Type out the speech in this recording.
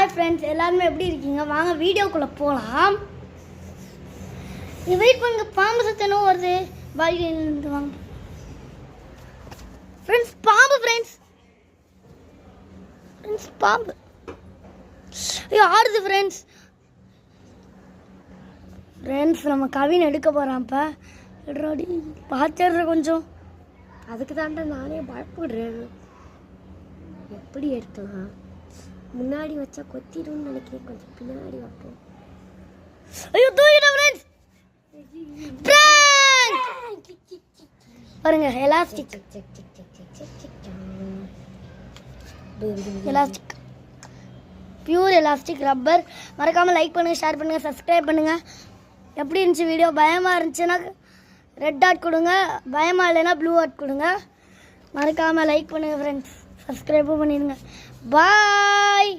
Hi friends, எல்லாருமே எப்படி இருக்கீங்க? வாங்க வீடியோக்குள்ளே போகலாம். வெயிட் பண்ணுங்க, பாம்பு சத்தனும் வருது. பால்கனிலேருந்து வாங்க ஃப்ரெண்ட்ஸ். பாம்பு ஃப்ரெண்ட்ஸ், பாம்பு ஐயோ ஆடுது ஃப்ரெண்ட்ஸ். நம்ம கவின் எடுக்க போகிறான்ப்ப எடுறாடி பார்த்துடுற கொஞ்சம். அதுக்கு தாண்டா நானே பயப்படுறேன். எப்படி எடுக்கலாம்? முன்னாடி வச்சா கொத்திடும்னு நினைக்கிறேன், கொஞ்சம் பின்னாடி வைப்போம். ஐயோ தூக்கிட்டேன் ஃப்ரெண்ட்ஸ். பாருங்க, எலாஸ்டிக் பியூர் எலாஸ்டிக் ரப்பர். மறக்காமல் லைக் பண்ணுங்கள், ஷேர் பண்ணுங்கள், சப்ஸ்கிரைப் பண்ணுங்கள். எப்படி இருந்துச்சு வீடியோ? பயமாக இருந்துச்சுன்னா ரெட் டாட் கொடுங்க, பயமாக இல்லைன்னா ப்ளூ டாட் கொடுங்க. மறக்காமல் லைக் பண்ணுங்கள் ஃப்ரெண்ட்ஸ், சப்ஸ்கிரைபும் பண்ணிடுங்க. பாய்.